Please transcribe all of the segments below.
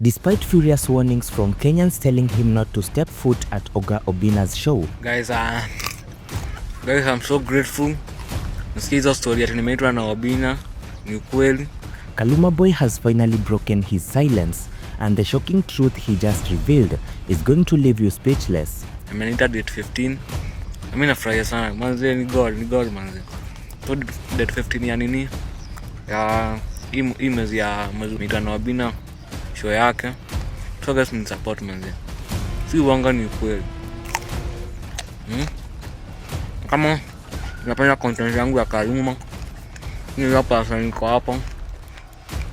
Despite furious warnings from Kenyans telling him not to step foot at Oga Obinna's show. Guys, I'm so grateful. Nasikia hizo story ati nimeitwa na Obina ni ukweli. Kaluma Boy has finally broken his silence, and the shocking truth he just revealed is going to leave you speechless. Ameniita date 15. Mimi nafurahia sana. Manze ni God manze. So date 15 ya nini? Ya mwezi ya mwezi na Obina show yake. So guys, ni support manze. Si uongo, ni ukweli. Kama unapenda content yangu ya Kaluma, ni hapa sasa, niko hapo.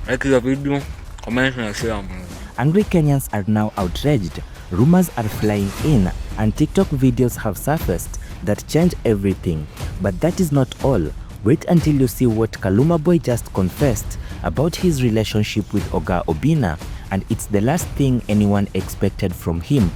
Like the video, comment and share. Angry Kenyans are now outraged. Rumors are flying in, and TikTok videos have surfaced that change everything. But that is not all. Wait until you see what Kaluma Boy just confessed about his relationship with Oga Obinna, and it's the last thing anyone expected from him.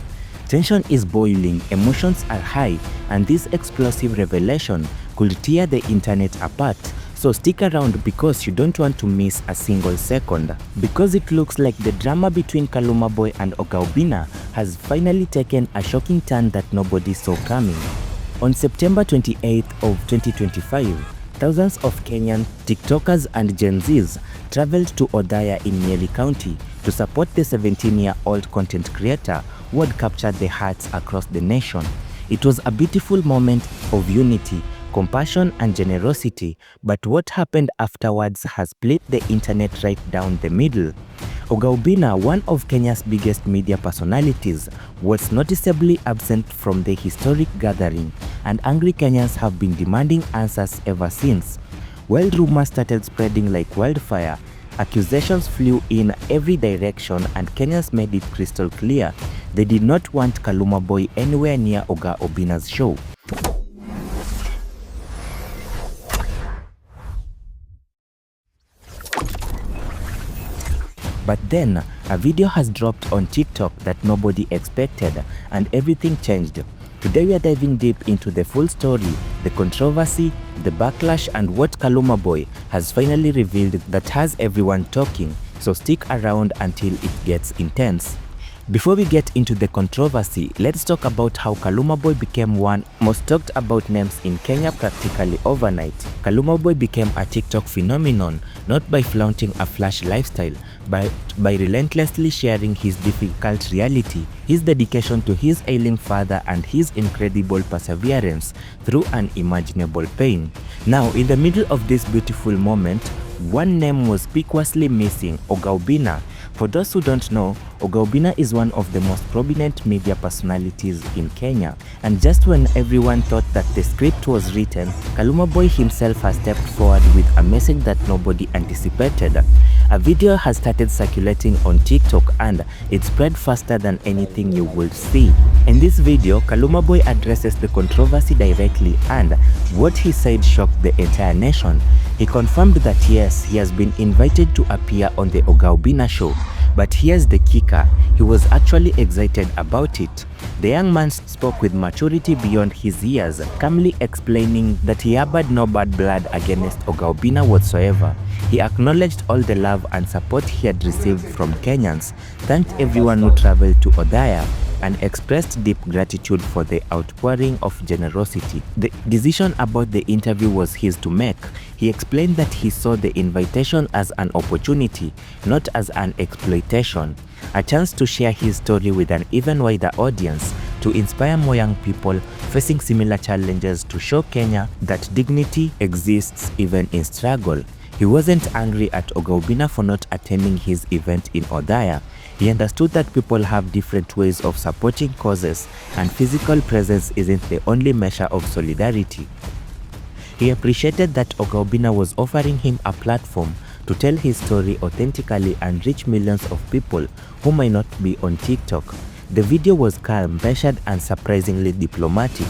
Tension is boiling, emotions are high, and this explosive revelation could tear the internet apart. So stick around because you don't want to miss a single second. Because it looks like the drama between Kaluma Boy and Oga Obinna has finally taken a shocking turn that nobody saw coming. On September 28th of 2025, thousands of Kenyan TikTokers and Gen Zs traveled to Othaya in Nyeri County to support the 17-year-old content creator who had captured the hearts across the nation. It was a beautiful moment of unity, compassion and generosity, but what happened afterwards has split the internet right down the middle. Oga Obinna, one of Kenya's biggest media personalities, was noticeably absent from the historic gathering, and angry Kenyans have been demanding answers ever since. While rumors started spreading like wildfire, accusations flew in every direction, and Kenyans made it crystal clear they did not want Kaluma Boy anywhere near Oga Obinna's show. But then, a video has dropped on TikTok that nobody expected, and everything changed. Today we are diving deep into the full story, the controversy, the backlash, and what Kaluma Boy has finally revealed that has everyone talking. So stick around until it gets intense. Before we get into the controversy, let's talk about how Kaluma Boy became one most talked about names in Kenya practically overnight. Kaluma Boy became a TikTok phenomenon, not by flaunting a flash lifestyle, but by relentlessly sharing his difficult reality, his dedication to his ailing father, and his incredible perseverance through unimaginable pain. Now, in the middle of this beautiful moment, one name was conspicuously missing: Oga Obinna. For those who don't know, Oga Obinna is one of the most prominent media personalities in Kenya. And just when everyone thought that the script was written, Kaluma Boy himself has stepped forward with a message that nobody anticipated. A video has started circulating on TikTok, and it spread faster than anything you would see. In this video, Kaluma Boy addresses the controversy directly, and what he said shocked the entire nation. He confirmed that yes, he has been invited to appear on the Oga Obinna show. But here's the kicker, he was actually excited about it. The young man spoke with maturity beyond his years, calmly explaining that he harbored no bad blood against Oga Obinna whatsoever. He acknowledged all the love and support he had received from Kenyans, thanked everyone who traveled to Othaya, and expressed deep gratitude for the outpouring of generosity. The decision about the interview was his to make. He explained that he saw the invitation as an opportunity, not as an exploitation, a chance to share his story with an even wider audience, to inspire more young people facing similar challenges, to show Kenya that dignity exists even in struggle. He wasn't angry at Oga Obinna for not attending his event in Othaya. He understood that people have different ways of supporting causes, and physical presence isn't the only measure of solidarity. He appreciated that Oga Obinna was offering him a platform to tell his story authentically and reach millions of people who might not be on TikTok. The video was calm, measured, and surprisingly diplomatic.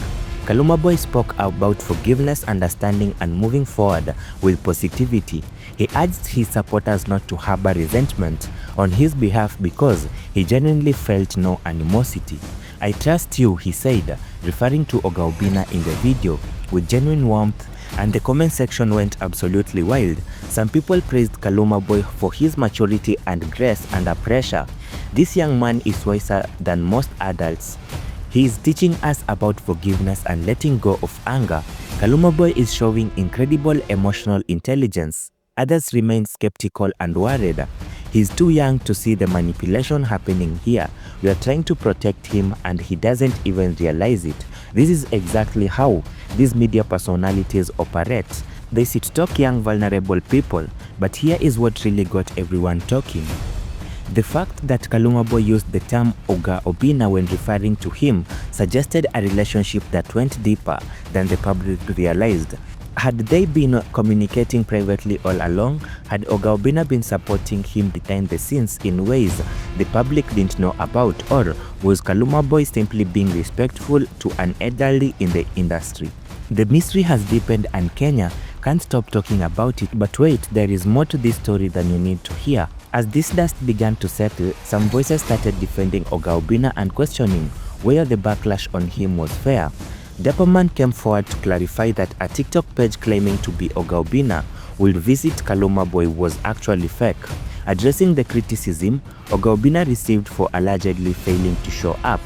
Kaluma Boy spoke about forgiveness, understanding, and moving forward with positivity. He urged his supporters not to harbor resentment on his behalf because he genuinely felt no animosity. "I trust you," he said, referring to Oga Obinna in the video, with genuine warmth, and the comment section went absolutely wild. Some people praised Kaluma Boy for his maturity and grace under pressure. This young man is wiser than most adults. He is teaching us about forgiveness and letting go of anger. Kaluma Boy is showing incredible emotional intelligence. Others remain skeptical and worried. He's too young to see the manipulation happening here. We are trying to protect him and he doesn't even realize it. This is exactly how these media personalities operate. They sit talk young vulnerable people, but here is what really got everyone talking. The fact that Kaluma Boy used the term Oga Obinna when referring to him suggested a relationship that went deeper than the public realized. Had they been communicating privately all along? Had Oga Obinna been supporting him behind the scenes in ways the public didn't know about? Or was Kaluma Boy simply being respectful to an elderly in the industry? The mystery has deepened and Kenya can't stop talking about it. But wait, there is more to this story than you need to hear. As this dust began to settle, some voices started defending Oga Obinna and questioning whether the backlash on him was fair. Dapperman came forward to clarify that a TikTok page claiming to be Oga Obinna would visit Kaluma Boy was actually fake. Addressing the criticism Oga Obinna received for allegedly failing to show up,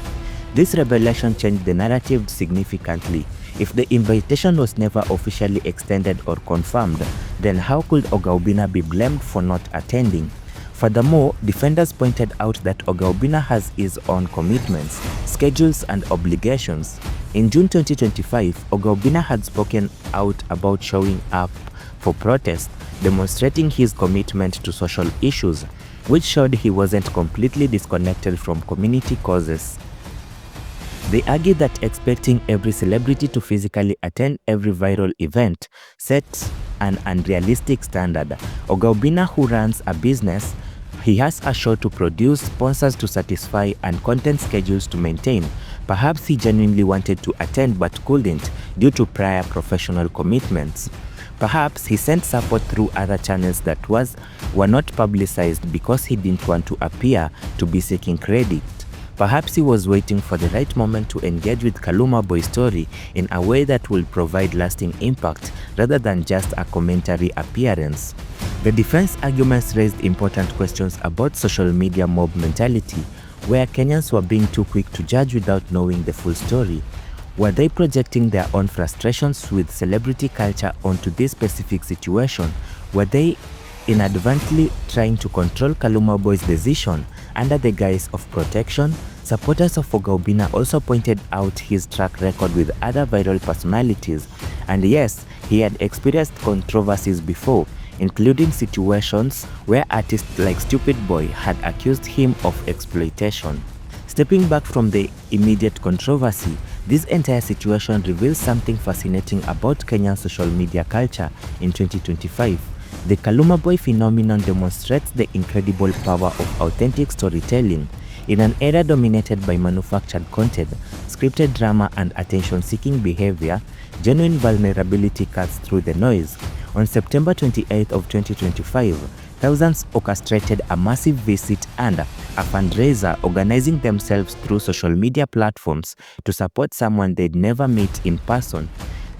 this revelation changed the narrative significantly. If the invitation was never officially extended or confirmed, then how could Oga Obinna be blamed for not attending? Furthermore, defenders pointed out that Oga Obinna has his own commitments, schedules and obligations. In June 2025, Oga Obinna had spoken out about showing up for protest, demonstrating his commitment to social issues, which showed he wasn't completely disconnected from community causes. They argued that expecting every celebrity to physically attend every viral event sets an unrealistic standard. Oga Obinna, who runs a business, he has a show to produce, sponsors to satisfy, and content schedules to maintain. Perhaps he genuinely wanted to attend but couldn't due to prior professional commitments. Perhaps he sent support through other channels that were not publicized because he didn't want to appear to be seeking credit. Perhaps he was waiting for the right moment to engage with Kaluma Boy's story in a way that will provide lasting impact rather than just a commentary appearance. The defense arguments raised important questions about social media mob mentality, where Kenyans were being too quick to judge without knowing the full story. Were they projecting their own frustrations with celebrity culture onto this specific situation? Were they inadvertently trying to control Kaluma Boy's decision under the guise of protection? Supporters of Oga Obinna also pointed out his track record with other viral personalities, and yes, he had experienced controversies before, including situations where artists like Stupid Boy had accused him of exploitation. Stepping back from the immediate controversy, this entire situation reveals something fascinating about Kenyan social media culture in 2025. The Kaluma Boy phenomenon demonstrates the incredible power of authentic storytelling. In an era dominated by manufactured content, scripted drama and attention-seeking behavior, genuine vulnerability cuts through the noise. On September 28th of 2025, thousands orchestrated a massive visit and a fundraiser, organizing themselves through social media platforms to support someone they'd never met in person.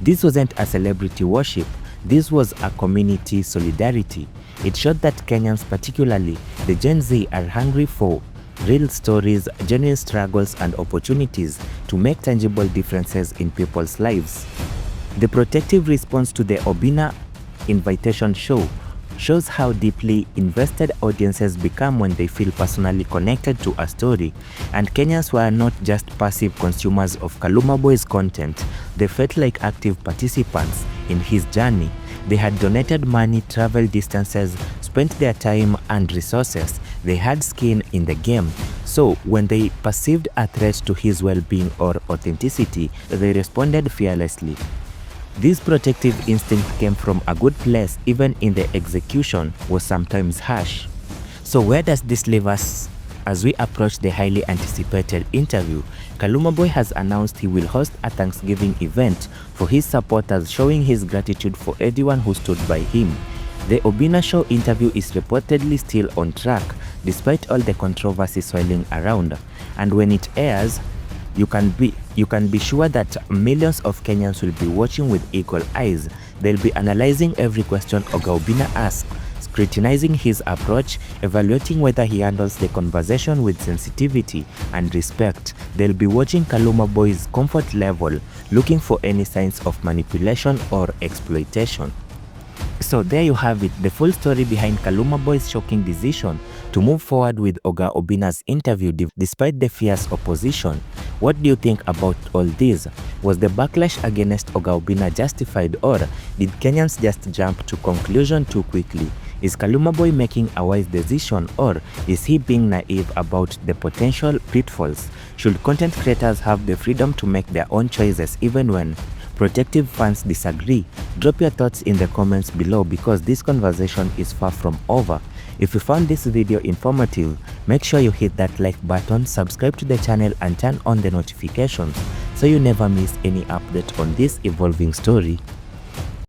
This wasn't a celebrity worship. This was a community solidarity. It showed that Kenyans, particularly the Gen Z, are hungry for real stories, genuine struggles, and opportunities to make tangible differences in people's lives. The protective response to the Obinna invitation shows how deeply invested audiences become when they feel personally connected to a story. And Kenyans were not just passive consumers of Kaluma Boy's content, they felt like active participants in his journey. They had donated money, traveled distances, spent their time and resources. They had skin in the game. So when they perceived a threat to his well-being or authenticity, they responded fearlessly. This protective instinct came from a good place, even in the execution was sometimes harsh. So where does this leave us as we approach the highly anticipated interview? Kaluma Boy has announced he will host a Thanksgiving event for his supporters, showing his gratitude for everyone who stood by him. The Obinna Show interview is reportedly still on track, despite all the controversy swirling around. And when it airs, you can be sure that millions of Kenyans will be watching with eagle eyes. They'll be analyzing every question Oga Obinna asks, scrutinizing his approach, evaluating whether he handles the conversation with sensitivity and respect. They'll be watching Kaluma Boy's comfort level, looking for any signs of manipulation or exploitation. So there you have it, the full story behind Kaluma Boy's shocking decision to move forward with Oga Obinna's interview despite the fierce opposition. What do you think about all this? Was the backlash against Oga Obinna justified, or did Kenyans just jump to conclusion too quickly? Is Kaluma Boy making a wise decision, or is he being naive about the potential pitfalls? Should content creators have the freedom to make their own choices even when protective fans disagree? Drop your thoughts in the comments below, because this conversation is far from over. If you found this video informative, make sure you hit that like button, subscribe to the channel and turn on the notifications so you never miss any update on this evolving story.